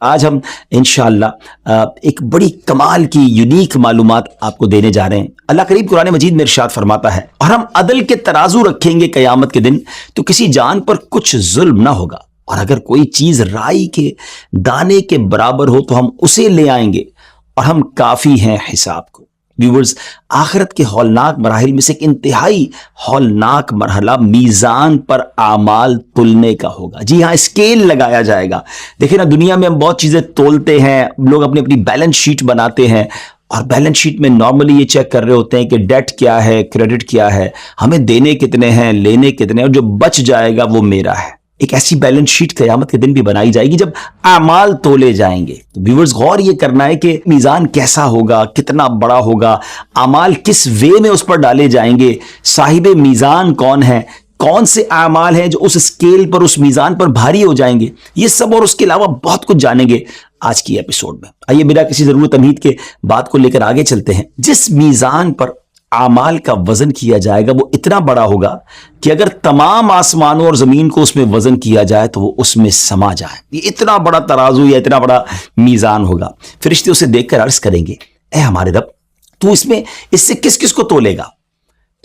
آج ہم انشاءاللہ ایک بڑی کمال کی یونیک معلومات آپ کو دینے جا رہے ہیں۔ اللہ کریم قرآن مجید میں ارشاد فرماتا ہے، اور ہم عدل کے ترازو رکھیں گے قیامت کے دن تو کسی جان پر کچھ ظلم نہ ہوگا، اور اگر کوئی چیز رائی کے دانے کے برابر ہو تو ہم اسے لے آئیں گے، اور ہم کافی ہیں حساب کو۔ ویورز، آخرت کے ہولناک مراحل میں سے ایک انتہائی ہولناک مرحلہ میزان پر اعمال تلنے کا ہوگا۔ جی ہاں، اسکیل لگایا جائے گا۔ دیکھیں نا، دنیا میں ہم بہت چیزیں تولتے ہیں، لوگ اپنی اپنی بیلنس شیٹ بناتے ہیں، اور بیلنس شیٹ میں نارملی یہ چیک کر رہے ہوتے ہیں کہ ڈیٹ کیا ہے، کریڈٹ کیا ہے، ہمیں دینے کتنے ہیں، لینے کتنے ہیں، اور جو بچ جائے گا وہ میرا ہے۔ ایک ایسی بیلنس شیٹ قیامت کے دن بھی بنائی جائے گی جب اعمال تولے جائیں گے۔ تو ویورز، غور یہ کرنا ہے کہ میزان کیسا ہوگا، کتنا بڑا ہوگا، اعمال کس وے میں اس پر ڈالے جائیں گے، صاحب میزان کون ہے، کون سے اعمال ہیں جو اس اسکیل پر، اس میزان پر بھاری ہو جائیں گے، یہ سب اور اس کے علاوہ بہت کچھ جانیں گے آج کی ایپیسوڈ میں۔ آئیے بنا کسی ضرورت تمہید کے بات کو لے کر آگے چلتے ہیں۔ جس میزان پر اعمال کا وزن کیا جائے گا وہ اتنا بڑا ہوگا کہ اگر تمام آسمانوں اور زمین کو اس میں وزن کیا جائے تو وہ اس میں سما جائے۔ یہ اتنا بڑا ترازو یا اتنا بڑا میزان ہوگا۔ فرشتے اسے دیکھ کر عرض کریں گے، اے ہمارے رب، تو اس سے کس کس کو تولے گا؟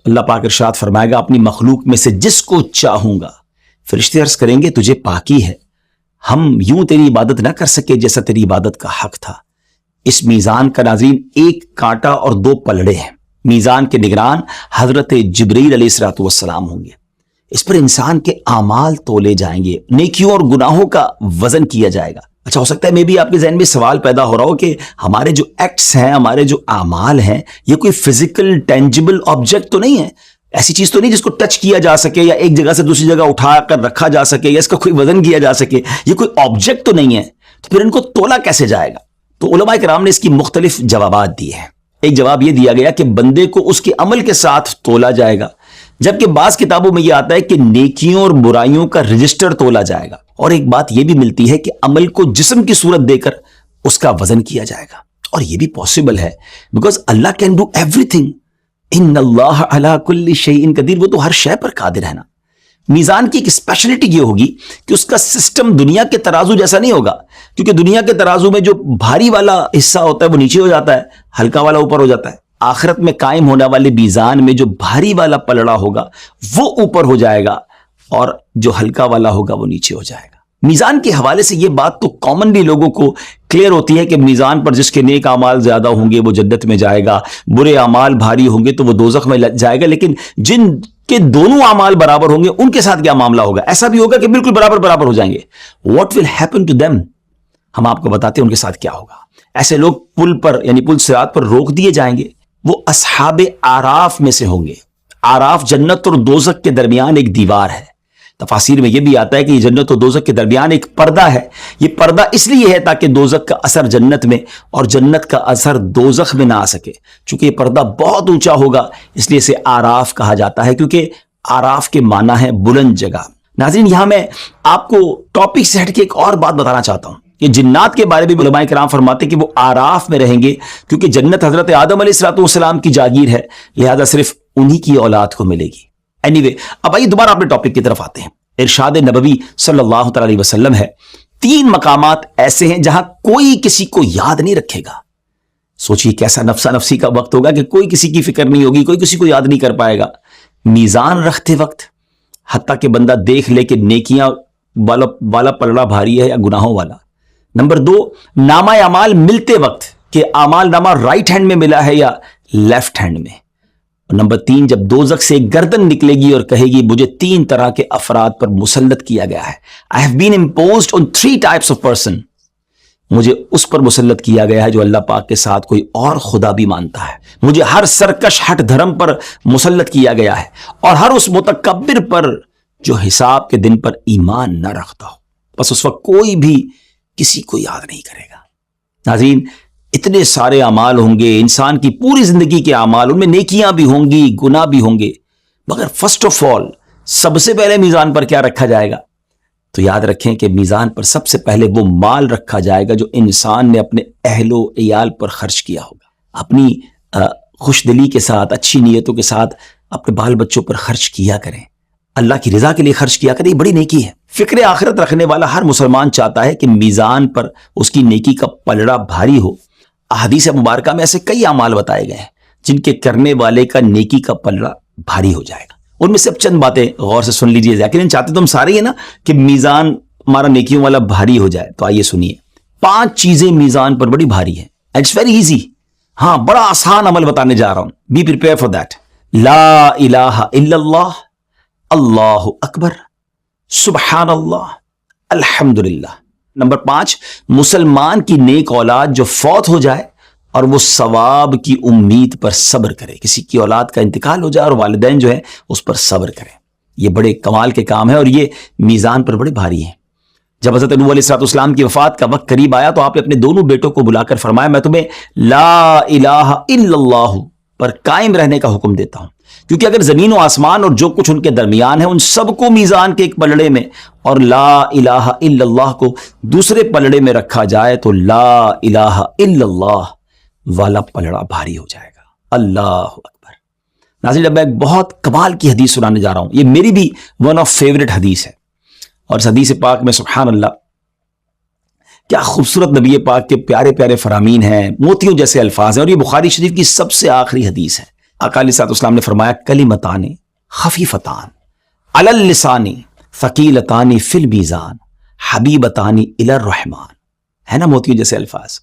اللہ پاک ارشاد فرمائے گا، اپنی مخلوق میں سے جس کو چاہوں گا۔ فرشتے عرض کریں گے، تجھے پاکی ہے، ہم یوں تیری عبادت نہ کر سکے جیسا تیری عبادت کا حق تھا۔ اس میزان کا ناظرین ایک کانٹا اور دو پلڑے ہیں۔ میزان کے نگران حضرت جبریل علیہ الصلوۃ والسلام ہوں گے۔ اس پر انسان کے اعمال تولے جائیں گے، نیکیوں اور گناہوں کا وزن کیا جائے گا۔ اچھا، ہو سکتا ہے میں بھی آپ کے ذہن میں سوال پیدا ہو رہا ہو کہ ہمارے جو ایکٹس ہیں، ہمارے جو اعمال ہیں، یہ کوئی فزیکل ٹینجیبل آبجیکٹ تو نہیں ہے، ایسی چیز تو نہیں جس کو ٹچ کیا جا سکے یا ایک جگہ سے دوسری جگہ اٹھا کر رکھا جا سکے یا اس کا کوئی وزن کیا جا سکے، یہ کوئی آبجیکٹ تو نہیں ہے، تو پھر ان کو تولا کیسے جائے گا؟ تو علماء کرام نے اس کی مختلف جوابات دیے ہیں۔ ایک جواب یہ دیا گیا کہ بندے کو اس کے عمل کے ساتھ تولا جائے گا، جبکہ بعض کتابوں میں یہ آتا ہے کہ نیکیوں اور برائیوں کا رجسٹر تولا جائے گا، اور ایک بات یہ بھی ملتی ہے کہ عمل کو جسم کی صورت دے کر اس کا وزن کیا جائے گا، اور یہ بھی پاسبل ہے بیکاز اللہ کین ڈو ایوری تھنگ، ان اللہ علی کل شیء قدیر، وہ تو ہر شے پر قادر ہے نا۔ میزان کی ایک اسپیشلٹی یہ ہوگی کہ اس کا سسٹم دنیا کے ترازو جیسا نہیں ہوگا، کیونکہ دنیا کے ترازو میں جو بھاری والا حصہ ہوتا ہے وہ نیچے ہو جاتا ہے، ہلکا والا اوپر ہو جاتا ہے۔ آخرت میں قائم ہونے والے میزان میں جو بھاری والا پلڑا ہوگا وہ اوپر ہو جائے گا، اور جو ہلکا والا ہوگا وہ نیچے ہو جائے گا۔ میزان کے حوالے سے یہ بات تو کامنلی لوگوں کو کلیئر ہوتی ہے کہ میزان پر جس کے نیک اعمال زیادہ ہوں گے وہ جنت میں جائے گا، برے اعمال بھاری ہوں گے تو وہ دوزخ میں جائے گا، لیکن جن کے دونوں اعمال برابر ہوں گے ان کے ساتھ کیا معاملہ ہوگا؟ ایسا بھی ہوگا کہ بالکل برابر ہو جائیں گے۔ What will happen to them, ہم آپ کو بتاتے ہیں ان کے ساتھ کیا ہوگا۔ ایسے لوگ پل پر یعنی پل صراط پر روک دیے جائیں گے، وہ اصحاب اعراف میں سے ہوں گے۔ اعراف جنت اور دوزخ کے درمیان ایک دیوار ہے۔ تفاسیر میں یہ بھی آتا ہے کہ یہ جنت اور دوزخ کے درمیان ایک پردہ ہے۔ یہ پردہ اس لیے ہے تاکہ دوزخ کا اثر جنت میں اور جنت کا اثر دوزخ میں نہ آ سکے۔ چونکہ یہ پردہ بہت اونچا ہوگا اس لیے اسے اعراف کہا جاتا ہے، کیونکہ اعراف کے معنی ہے بلند جگہ۔ ناظرین، یہاں میں آپ کو ٹاپک سے ہٹ کے ایک اور بات بتانا چاہتا ہوں کہ جنات کے بارے میں علماء کرام فرماتے ہیں کہ وہ اعراف میں رہیں گے، کیونکہ جنت حضرت آدم علیہ الصلوۃ والسلام کی جاگیر ہے، لہذا صرف انہی کی اولاد کو ملے گی۔ اب آئیے دوبارہ اپنے ٹاپک کی طرف آتے ہیں۔ ارشاد نبوی صلی اللہ تعالی علیہ وسلم ہے، 3 مقامات ایسے ہیں جہاں کوئی کسی کو یاد نہیں رکھے گا۔ سوچئے کیسا نفسا نفسی کا وقت ہوگا کہ کوئی کسی کی فکر نہیں ہوگی، کوئی کسی کو یاد نہیں کر پائے گا۔ میزان رکھتے وقت، حتیٰ کہ بندہ دیکھ لے کہ نیکیاں والا پلڑا بھاری ہے یا گناہوں والا۔ نمبر 2، نامہ اعمال ملتے وقت کہ اعمال نامہ رائٹ ہینڈ میں ملا ہے یا لیفٹ ہینڈ میں۔ اور نمبر 3، جب دوزخ سے ایک گردن نکلے گی اور کہے گی مجھے 3 طرح کے افراد پر مسلط کیا گیا ہے، I have been imposed on 3 types of person، مجھے اس پر مسلط کیا گیا ہے جو اللہ پاک کے ساتھ کوئی اور خدا بھی مانتا ہے، مجھے ہر سرکش ہٹ دھرم پر مسلط کیا گیا ہے، اور ہر اس متکبر پر جو حساب کے دن پر ایمان نہ رکھتا ہو۔ بس اس وقت کوئی بھی کسی کو یاد نہیں کرے گا۔ ناظرین، اتنے سارے اعمال ہوں گے، انسان کی پوری زندگی کے اعمال، ان میں نیکیاں بھی ہوں گی، گناہ بھی ہوں گے، مگر فرسٹ آف آل سب سے پہلے میزان پر کیا رکھا جائے گا؟ تو یاد رکھیں کہ میزان پر سب سے پہلے وہ مال رکھا جائے گا جو انسان نے اپنے اہل و عیال پر خرچ کیا ہوگا، اپنی خوش دلی کے ساتھ، اچھی نیتوں کے ساتھ اپنے بال بچوں پر خرچ کیا کریں۔ اللہ کی رضا کے لیے خرچ کیا کرے، یہ بڑی نیکی ہے۔ فکر آخرت رکھنے والا ہر مسلمان چاہتا ہے کہ میزان پر اس کی نیکی کا پلڑا بھاری ہو۔ احادیث مبارکہ میں ایسے کئی اعمال بتائے گئے ہیں جن کے کرنے والے کا نیکی کا پلڑا بھاری ہو جائے گا۔ ان میں سے اب چند باتیں غور سے سن لیجیے، لیکن چاہتے تو ہم سارے ہی ہیں نا کہ میزان ہمارا نیکیوں والا بھاری ہو جائے، تو آئیے سنیے۔ 5 چیزیں میزان پر بڑی بھاری ہیں، اٹس ویری ایزی۔ ہاں، بڑا آسان عمل بتانے جا رہا ہوں، بی پریپیئر فار دیٹ۔ لا الہ الا اللہ، اللہ اکبر، سبحان اللہ، الحمدللہ۔ نمبر 5، مسلمان کی نیک اولاد جو فوت ہو جائے اور وہ ثواب کی امید پر صبر کرے، کسی کی اولاد کا انتقال ہو جائے اور والدین جو ہے اس پر صبر کرے، یہ بڑے کمال کے کام ہے اور یہ میزان پر بڑے بھاری ہیں۔ جب حضرت نوح علیہ السلام کی وفات کا وقت قریب آیا تو آپ نے اپنے دونوں بیٹوں کو بلا کر فرمایا، میں تمہیں لا الہ الا اللہ پر قائم رہنے کا حکم دیتا ہوں، کیونکہ اگر زمین و آسمان اور جو کچھ ان کے درمیان ہے ان سب کو میزان کے ایک پلڑے میں اور لا الہ الا اللہ کو دوسرے پلڑے میں رکھا جائے تو لا الہ الا اللہ والا پلڑا بھاری ہو جائے گا۔ اللہ اکبر۔ ناظرین، جب میں ایک بہت کمال کی حدیث سنانے جا رہا ہوں، یہ میری بھی ون آف فیوریٹ حدیث ہے، اور اس حدیث پاک میں سبحان اللہ کیا خوبصورت نبی پاک کے پیارے پیارے فرامین ہیں، موتیوں جیسے الفاظ ہیں، اور یہ بخاری شریف کی سب سے آخری حدیث ہے۔ آقا علیہ السلام نے فرمایا، کلمتان خفیفتان علی اللسان ثقیلتان فی المیزان حبیبتان الی الرحمن، ہے نا موتیوں جیسے الفاظ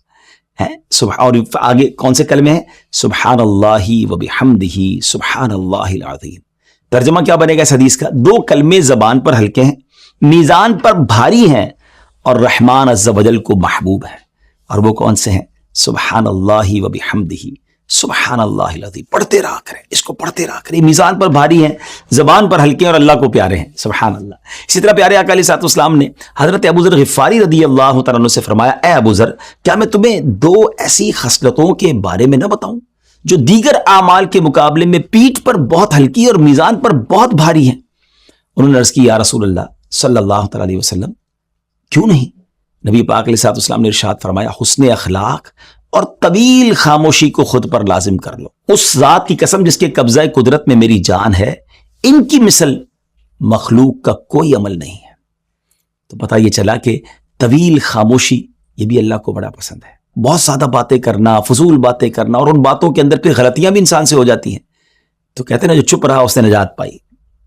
ہیں۔ اور آگے کون سے کلمے ہیں؟ سبحان اللہ و بحمدہ سبحان اللہ العظیم۔ ترجمہ کیا بنے گا اس حدیث کا؟ 2 کلمے زبان پر ہلکے ہیں، میزان پر بھاری ہیں، اور رحمان عز و جل کو محبوب ہے، اور وہ کون سے ہیں؟ سبحان اللہ و بحمدہ سبحان اللہ العظیم۔ پڑھتے رہا کریں، اس کو پڑھتے رہا کریں، میزان پر بھاری ہیں، زبان پر ہلکے ہیں، اور اللہ کو پیارے ہیں، سبحان اللہ۔ اسی طرح پیارے آقا علیہ السلام نے حضرت ابو ذر غفاری رضی اللہ تعالیٰ عنہ سے فرمایا، اے ابو ذر، کیا میں تمہیں 2 ایسی خصلتوں کے بارے میں نہ بتاؤں جو دیگر اعمال کے مقابلے میں پیٹھ پر بہت ہلکی اور میزان پر بہت بھاری ہیں؟ انہوں نے عرض کی، یا رسول اللہ صلی اللہ تعالیٰ علیہ وسلم، کیوں نہیں؟ نبی پاک علیہ السلام نے ارشاد فرمایا، حسن اخلاق اور طویل خاموشی کو خود پر لازم کر لو، اس ذات کی قسم جس کے قبضہ قدرت میں میری جان ہے، ان کی مثل مخلوق کا کوئی عمل نہیں ہے۔ تو پتہ یہ چلا کہ طویل خاموشی یہ بھی اللہ کو بڑا پسند ہے۔ بہت زیادہ باتیں کرنا، فضول باتیں کرنا، اور ان باتوں کے اندر پھر غلطیاں بھی انسان سے ہو جاتی ہیں، تو کہتے ہیں نا، جو چپ رہا اس نے نجات پائی۔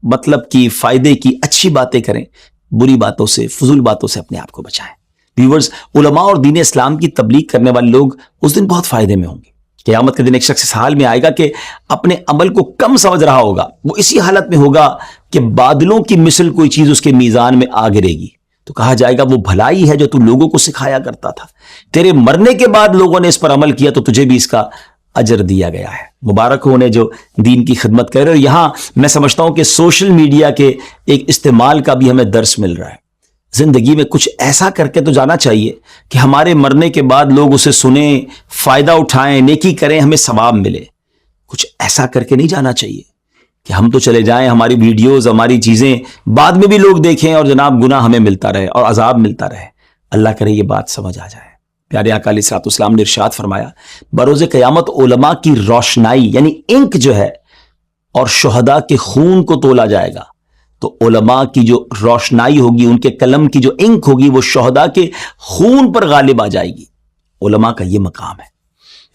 مطلب کی، فائدے کی اچھی باتیں کریں، بری باتوں سے، فضول باتوں سے اپنے آپ کو بچائیں۔ ویورز، علماء اور دین اسلام کی تبلیغ کرنے والے لوگ اس دن بہت فائدے میں ہوں گے۔ قیامت کے دن ایک شخص اس حال میں آئے گا کہ اپنے عمل کو کم سمجھ رہا ہوگا، وہ اسی حالت میں ہوگا کہ بادلوں کی مثل کوئی چیز اس کے میزان میں آ گرے گی، تو کہا جائے گا وہ بھلائی ہے جو تو لوگوں کو سکھایا کرتا تھا، تیرے مرنے کے بعد لوگوں نے اس پر عمل کیا تو تجھے بھی اس کا اجر دیا گیا ہے۔ مبارک ہو انہیں جو دین کی خدمت کر رہے ہیں۔ اور یہاں میں سمجھتا ہوں کہ سوشل میڈیا کے ایک استعمال کا بھی ہمیں درس مل رہا ہے۔ زندگی میں کچھ ایسا کر کے تو جانا چاہیے کہ ہمارے مرنے کے بعد لوگ اسے سنیں، فائدہ اٹھائیں، نیکی کریں، ہمیں ثواب ملے۔ کچھ ایسا کر کے نہیں جانا چاہیے کہ ہم تو چلے جائیں، ہماری ویڈیوز، ہماری چیزیں بعد میں بھی لوگ دیکھیں اور جناب گناہ ہمیں ملتا رہے اور عذاب ملتا رہے۔ اللہ کرے یہ بات سمجھ آ جائے۔ پیارے آقا علیہ السلام نے ارشاد فرمایا، بروز قیامت علماء کی روشنائی یعنی انک جو ہے اور شہداء کے خون کو تولا جائے گا، تو علماء کی جو روشنائی ہوگی، ان کے قلم کی جو انک ہوگی، وہ شہداء کے خون پر غالب آ جائے گی۔ علماء کا یہ مقام ہے،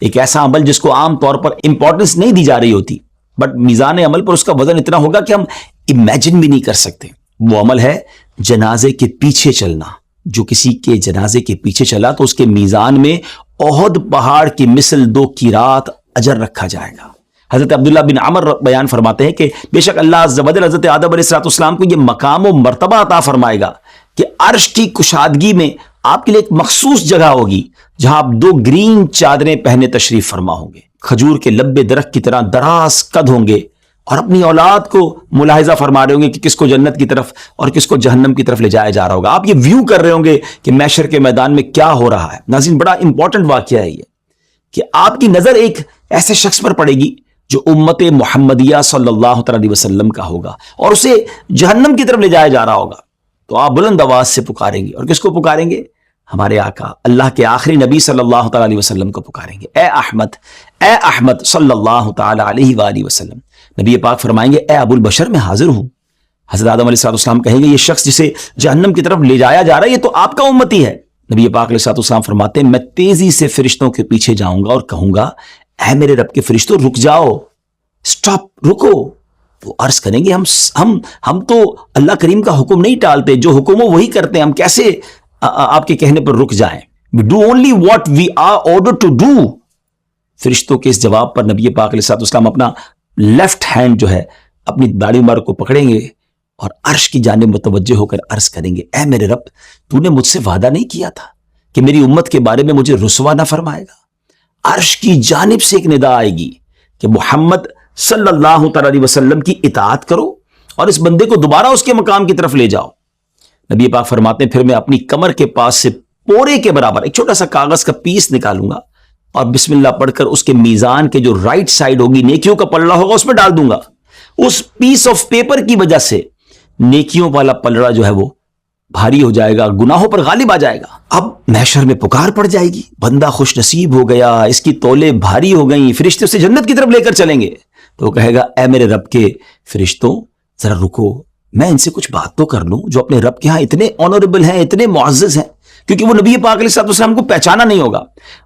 ایک ایسا عمل جس کو عام طور پر امپورٹنس نہیں دی جا رہی ہوتی، بٹ میزان عمل پر اس کا وزن اتنا ہوگا کہ ہم امیجن بھی نہیں کر سکتے۔ وہ عمل ہے جنازے کے پیچھے چلنا۔ جو کسی کے جنازے کے پیچھے چلا تو اس کے میزان میں احد پہاڑ کی مثل 2 قیرات اجر رکھا جائے گا۔ حضرت عبداللہ بن عمر بیان فرماتے ہیں کہ بے شک اللہ عز و جل حضرت آدم علیہ السلام کو یہ مقام و مرتبہ عطا فرمائے گا کہ عرش کی کشادگی میں آپ کے لیے ایک مخصوص جگہ ہوگی جہاں آپ 2 گرین چادریں پہنے تشریف فرما ہوں گے، کھجور کے لبے درخت کی طرح دراز قد ہوں گے، اور اپنی اولاد کو ملاحظہ فرما رہے ہوں گے کہ کس کو جنت کی طرف اور کس کو جہنم کی طرف لے جایا جا رہا ہوگا۔ آپ یہ ویو کر رہے ہوں گے کہ محشر کے میدان میں کیا ہو رہا ہے۔ ناظرین، بڑا امپورٹنٹ واقعہ ہے یہ کہ آپ کی نظر ایک ایسے شخص پر پڑے گی جو امت محمدیہ صلی اللہ علیہ وسلم کا ہوگا اور اسے جہنم کی طرف لے جایا جا رہا ہوگا، تو آپ بلند آواز سے پکاریں گے، اور کس کو پکاریں گے؟ ہمارے آقا اللہ کے آخری نبی صلی اللہ تعالیٰ علیہ وسلم کو پکاریں گے، اے احمد صلی اللہ تعالیٰ علیہ وآلہ وسلم۔ نبی پاک فرمائیں گے، اے ابو البشر میں حاضر ہوں۔ حضرت آدم علیہ السلام کہیں گے یہ شخص جسے جہنم کی طرف لے جایا جا رہا ہے یہ تو آپ کا امتی ہے. نبی پاک علیہ السلام فرماتے ہیں میں تیزی سے فرشتوں کے پیچھے جاؤں گا اور کہوں گا اے میرے رب کے فرشتوں رک جاؤ, سٹاپ, رکو. وہ عرض کریں گے ہم تو اللہ کریم کا حکم نہیں ٹالتے, جو حکم ہو وہی کرتے ہیں, ہم کیسے آپ کے کہنے پر رک جائیں. We do only what we are ordered to do. فرشتوں کے اس جواب پر نبی پاک علیہ السلام اپنا لیفٹ ہینڈ جو ہے اپنی داڑھی مبارک کو پکڑیں گے اور عرش کی جانب متوجہ ہو کر عرض کریں گے اے میرے رب تو نے مجھ سے وعدہ نہیں کیا تھا کہ میری امت کے بارے میں مجھے رسوا نہ فرمائے گا. عرش کی جانب سے ایک ندا آئے گی کہ محمد صلی اللہ تعالی علیہ وسلم کی اطاعت کرو اور اس بندے کو دوبارہ اس کے مقام کی طرف لے جاؤ. نبی پاک فرماتے ہیں پھر میں اپنی کمر کے پاس سے پورے کے برابر ایک چھوٹا سا کاغذ کا پیس نکالوں گا اور بسم اللہ پڑھ کر اس کے میزان کے جو رائٹ سائڈ ہوگی نیکیوں کا پلڑا ہوگا اس میں ڈال دوں گا. اس پیس آف پیپر کی وجہ سے نیکیوں والا پلڑا جو ہے وہ بھاری ہو جائے گا, گناہوں پر غالب آ جائے گا. اب محشر میں پکار پڑ جائے گی, بندہ خوش نصیب ہو گیا, اس کی تولے بھاری ہو گئیں, فرشتے اسے جنت کی طرف لے کر چلیں گے. تو وہ کہے گا اے میرے رب کے فرشتوں ذرا رکو, میں ان سے کچھ بات تو کر لوں جو اپنے رب کے ہاں اتنے آنریبل ہیں, اتنے معزز ہیں, کیونکہ وہ نبی پاک علیہ السلام کو پہچانا نہیں ہوگا.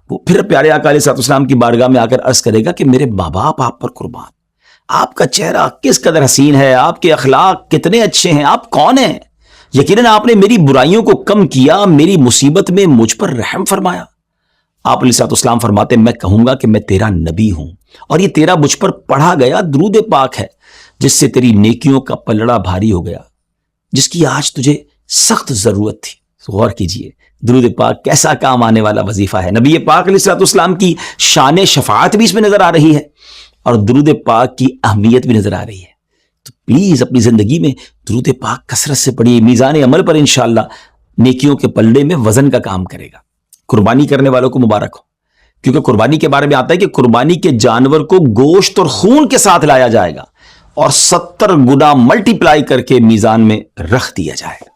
وہ پھر پیارے آقا علیہ السلام کی بارگاہ میں آ کر عرض کرے گا کہ میرے ماں باپ آپ پر قربان, آپ کا چہرہ کس قدر حسین ہے, آپ کے اخلاق کتنے اچھے ہیں, آپ کون ہیں, یقیناً آپ نے میری برائیوں کو کم کیا, میری مصیبت میں مجھ پر رحم فرمایا. آپ علیہ السلام فرماتے ہیں میں کہوں گا کہ میں تیرا نبی ہوں اور یہ تیرا مجھ پر پڑھا گیا درود پاک ہے جس سے تیری نیکیوں کا پلڑا بھاری ہو گیا, جس کی آج تجھے سخت ضرورت تھی. غور کیجئے درود پاک کیسا کام آنے والا وظیفہ ہے. نبی پاک علیہ السلام کی شان شفاعت بھی اس میں نظر آ رہی ہے اور درود پاک کی اہمیت بھی نظر آ رہی ہے. تو پلیز اپنی زندگی میں درود پاک کثرت سے پڑھیے, میزان عمل پر انشاءاللہ نیکیوں کے پلڑے میں وزن کا کام کرے گا. قربانی کرنے والوں کو مبارک ہو, کیونکہ قربانی کے بارے میں آتا ہے کہ قربانی کے جانور کو گوشت اور خون کے ساتھ لایا جائے گا اور 70 گنا ملٹی پلائی کر کے میزان میں رکھ دیا جائے گا.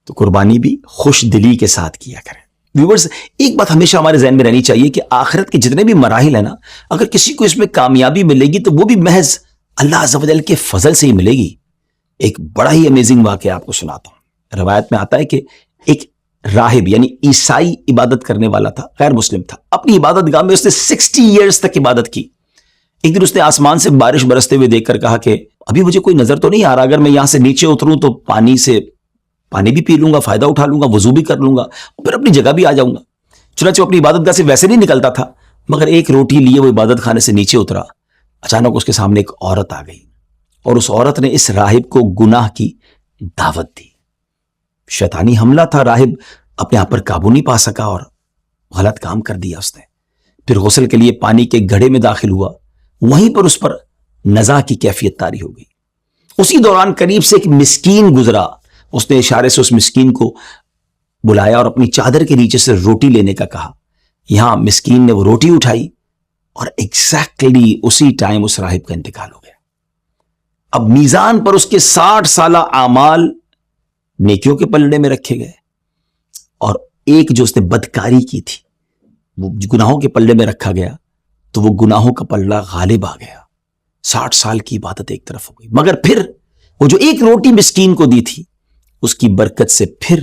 تو قربانی بھی خوش دلی کے ساتھ کیا کریں. ویورز ایک بات ہمیشہ ہمارے ذہن میں رہنی چاہیے کہ آخرت کے جتنے بھی مراحل ہیں نا, اگر کسی کو اس میں کامیابی ملے گی تو وہ بھی محض اللہ عز و جل کے فضل سے ہی ملے گی. ایک بڑا ہی امیزنگ واقعہ آپ کو سناتا ہوں. روایت میں آتا ہے کہ ایک راہب یعنی عیسائی عبادت کرنے والا تھا, غیر مسلم تھا, اپنی عبادت گاہ میں اس نے 60 ایئرز تک عبادت کی. ایک دن اس نے آسمان سے بارش برستے ہوئے دیکھ کر کہا کہ ابھی مجھے کوئی نظر تو نہیں آ رہا, اگر میں یہاں سے نیچے اتروں تو پانی بھی پی لوں گا, فائدہ اٹھا لوں گا, وضو بھی کر لوں گا, پھر اپنی جگہ بھی آ جاؤں گا. چنانچہ اپنی عبادت گاہ سے ویسے نہیں نکلتا تھا, مگر ایک روٹی لیے وہ عبادت خانے سے نیچے اترا. اچانک اس کے سامنے ایک عورت آ گئی اور اس عورت نے اس راہب کو گناہ کی دعوت دی. شیطانی حملہ تھا, راہب اپنے آپ پر قابو نہیں پا سکا اور غلط کام کر دیا اس نے. پھر غسل کے لیے پانی کے گھڑے میں داخل ہوا, وہیں پر اس پر نزا کی کیفیت طاری ہو گئی. اسی دوران قریب سے ایک مسکین گزرا, اس نے اشارے سے اس مسکین کو بلایا اور اپنی چادر کے نیچے سے روٹی لینے کا کہا. یہاں مسکین نے وہ روٹی اٹھائی اور ایگزیکٹلی اسی ٹائم اس راہب کا انتقال ہو گیا. اب میزان پر اس کے 60 سالہ اعمال نیکیوں کے پلڑے میں رکھے گئے اور ایک جو اس نے بدکاری کی تھی وہ گناہوں کے پلڑے میں رکھا گیا, تو وہ گناہوں کا پلڑا غالب آ گیا. 60 سال کی عبادت ایک طرف ہو گئی, مگر پھر وہ جو ایک روٹی مسکین کو دی تھی اس کی برکت سے پھر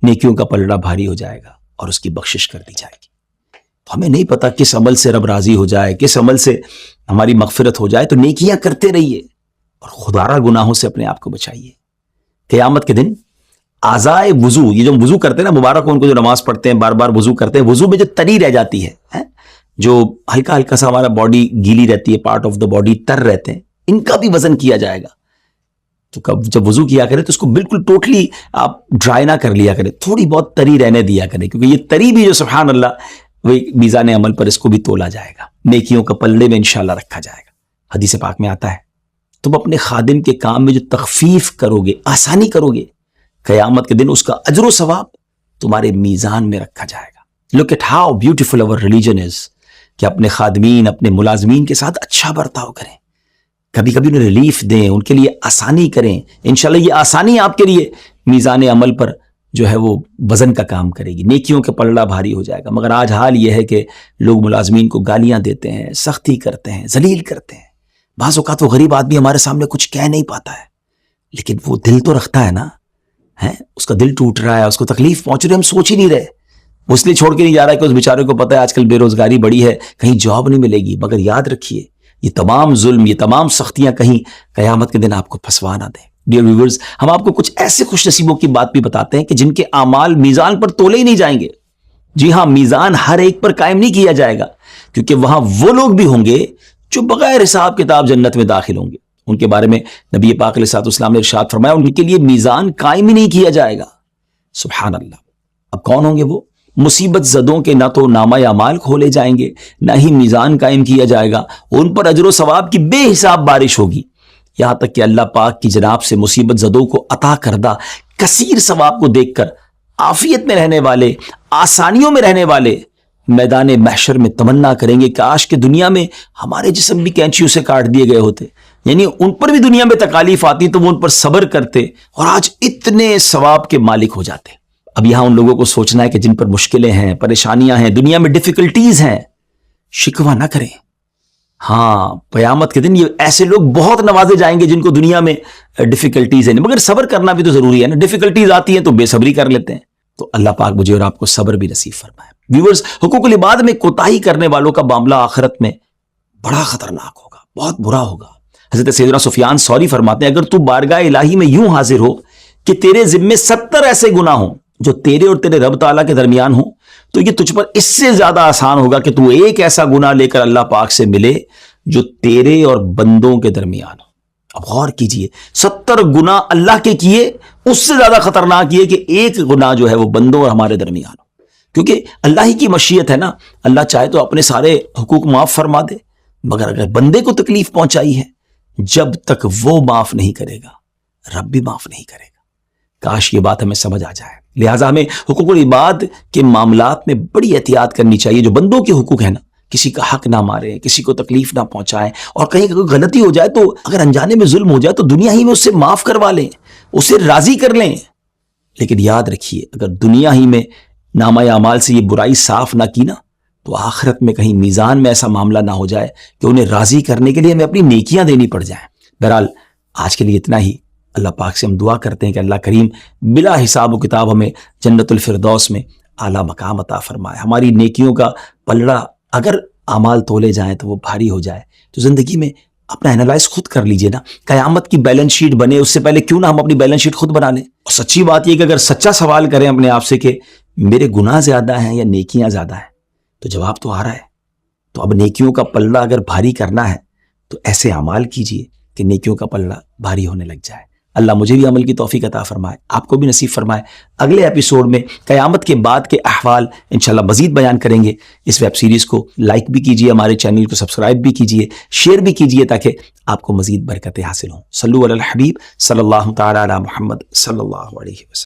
نیکیوں کا پلڑا بھاری ہو جائے گا اور اس کی بخشش کر دی جائے گی. تو ہمیں نہیں پتا کس عمل سے رب راضی ہو جائے, کس عمل سے ہماری مغفرت ہو جائے, تو نیکیاں کرتے رہیے اور خدارہ گناہوں سے اپنے آپ کو بچائیے. قیامت کے دن اعضائے وضو, یہ جو وضو کرتے ہیں نا, مبارک ہو ان کو جو نماز پڑھتے ہیں, بار بار وضو کرتے ہیں, وضو میں جو تری رہ جاتی ہے, جو ہلکا ہلکا سا ہمارا باڈی گیلی رہتی ہے, پارٹ آف دا باڈی تر رہتے ہیں, ان کا بھی وزن کیا جائے گا. تو جب وضو کیا کرے تو اس کو بالکل ٹوٹلی آپ ڈرائی نہ کر لیا کرے, تھوڑی بہت تری رہنے دیا کرے, کیونکہ یہ تری بھی جو سبحان اللہ وہ میزان عمل پر اس کو بھی تولا جائے گا, نیکیوں کا پلڑے میں انشاءاللہ رکھا جائے گا. حدیث پاک میں آتا ہے تم اپنے خادم کے کام میں جو تخفیف کرو گے, آسانی کرو گے, قیامت کے دن اس کا اجر و ثواب تمہارے میزان میں رکھا جائے گا. Look at how beautiful our religion is, کہ اپنے خادمین, اپنے ملازمین کے ساتھ اچھا برتاؤ کریں, کبھی کبھی انہیں ریلیف دیں, ان کے لیے آسانی کریں. انشاءاللہ یہ آسانی آپ کے لیے میزان عمل پر جو ہے وہ وزن کا کام کرے گی, نیکیوں کے پلڑا بھاری ہو جائے گا. مگر آج حال یہ ہے کہ لوگ ملازمین کو گالیاں دیتے ہیں, سختی کرتے ہیں, ذلیل کرتے ہیں. بعض اوقات وہ غریب آدمی ہمارے سامنے کچھ کہہ نہیں پاتا ہے, لیکن وہ دل تو رکھتا ہے نا، ہے اس کا دل ٹوٹ رہا ہے، اس کو تکلیف پہنچ رہی ہے، ہم سوچ ہی نہیں رہے. وہ اس لیے چھوڑ کے نہیں جا رہا ہے کہ اس بیچارے کو پتہ ہے آج کل بے روزگاری بڑی ہے، کہیں جاب نہیں ملے گی. مگر یاد رکھیے یہ تمام ظلم، یہ تمام سختیاں کہیں قیامت کے دن آپ کو پھنسوا نہ دیں. ڈیئر ویورز، ہم آپ کو کچھ ایسے خوش نصیبوں کی بات بھی بتاتے ہیں کہ جن کے اعمال میزان پر تولے ہی نہیں جائیں گے. جی ہاں، میزان ہر ایک پر قائم نہیں کیا جائے گا، کیونکہ وہاں وہ لوگ بھی ہوں گے جو بغیر حساب کتاب جنت میں داخل ہوں گے. ان کے بارے میں نبی پاک علیہ السلام نے ارشاد فرمایا ان کے لیے میزان قائم ہی نہیں کیا جائے گا. سبحان اللہ. اب کون ہوں گے وہ؟ مصیبت زدوں کے نہ تو نامہ اعمال کھولے جائیں گے، نہ ہی میزان قائم کیا جائے گا. ان پر اجر و ثواب کی بے حساب بارش ہوگی، یہاں تک کہ اللہ پاک کی جناب سے مصیبت زدوں کو عطا کردہ کثیر ثواب کو دیکھ کر عافیت میں رہنے والے، آسانیوں میں رہنے والے میدان محشر میں تمنا کریں گے کاش کہ دنیا میں ہمارے جسم بھی کینچیوں سے کاٹ دیے گئے ہوتے. یعنی ان پر بھی دنیا میں تکالیف آتی تو وہ ان پر صبر کرتے اور آج اتنے ثواب کے مالک ہو جاتے. اب یہاں ان لوگوں کو سوچنا ہے کہ جن پر مشکلیں ہیں، پریشانیاں ہیں، دنیا میں ڈیفیکلٹیز ہیں، شکوہ نہ کریں. ہاں، قیامت کے دن یہ ایسے لوگ بہت نوازے جائیں گے جن کو دنیا میں ڈیفیکلٹیز ہیں، مگر صبر کرنا بھی تو ضروری ہے نا. ڈیفیکلٹیز آتی ہیں تو بے صبری کر لیتے ہیں. تو اللہ پاک مجھے اور آپ کو صبر بھی نصیب فرمائے. ویورز، حقوق العباد میں کوتاہی کرنے والوں کا معاملہ آخرت میں بڑا خطرناک ہوگا، بہت برا ہوگا. حضرت سیدنا سفیان ثوری فرماتے ہیں اگر تو بارگاہ الہی میں یوں حاضر ہو کہ تیرے ذمے 70 ایسے گناہ ہوں جو تیرے اور تیرے رب تعالیٰ کے درمیان ہوں، تو یہ تجھ پر اس سے زیادہ آسان ہوگا کہ تو ایک ایسا گناہ لے کر اللہ پاک سے ملے جو تیرے اور بندوں کے درمیان ہو. اب غور کیجئے، 70 گناہ اللہ کے کیے اس سے زیادہ خطرناک یہ کہ ایک گناہ جو ہے وہ بندوں اور ہمارے درمیان ہو. کیونکہ اللہ ہی کی مشیت ہے نا، اللہ چاہے تو اپنے سارے حقوق معاف فرما دے، مگر اگر بندے کو تکلیف پہنچائی ہے، جب تک وہ معاف نہیں کرے گا رب بھی معاف نہیں کرے گا. کاش یہ بات ہمیں سمجھ آ جائے. لہٰذا ہمیں حقوق العباد کے معاملات میں بڑی احتیاط کرنی چاہیے. جو بندوں کے حقوق ہیں نا، کسی کا حق نہ ماریں، کسی کو تکلیف نہ پہنچائیں، اور کہیں کوئی غلطی ہو جائے تو اگر انجانے میں ظلم ہو جائے تو دنیا ہی میں اس سے معاف کروا لیں، اسے راضی کر لیں. لیکن یاد رکھیے اگر دنیا ہی میں نامہ اعمال سے یہ برائی صاف نہ کی نا، تو آخرت میں کہیں میزان میں ایسا معاملہ نہ ہو جائے کہ انہیں راضی کرنے کے لیے ہمیں اپنی نیکیاں دینی پڑ جائیں. بہرحال آج کے لیے اتنا ہی. اللہ پاک سے ہم دعا کرتے ہیں کہ اللہ کریم بلا حساب و کتاب ہمیں جنت الفردوس میں اعلیٰ مقام عطا فرمائے. ہماری نیکیوں کا پلڑا اگر اعمال تولے جائیں تو وہ بھاری ہو جائے. تو زندگی میں اپنا انالائز خود کر لیجئے نا. قیامت کی بیلنس شیٹ بنے اس سے پہلے کیوں نہ ہم اپنی بیلنس شیٹ خود بنا لیں. اور سچی بات یہ کہ اگر سچا سوال کریں اپنے آپ سے کہ میرے گناہ زیادہ ہیں یا نیکیاں زیادہ ہیں، تو جواب تو آ رہا ہے. تو اب نیکیوں کا پلڑا اگر بھاری کرنا ہے تو ایسے اعمال کیجئے کہ نیکیوں کا پلڑا بھاری ہونے لگ جائے. اللہ مجھے بھی عمل کی توفیق عطا فرمائے، آپ کو بھی نصیب فرمائے. اگلے ایپیسوڈ میں قیامت کے بعد کے احوال انشاءاللہ مزید بیان کریں گے. اس ویب سیریز کو لائک بھی کیجئے، ہمارے چینل کو سبسکرائب بھی کیجئے، شیئر بھی کیجئے تاکہ آپ کو مزید برکتیں حاصل ہوں. صلو علی الحبیب صلی اللہ تعالی علی محمد صلی اللہ علیہ وسلم.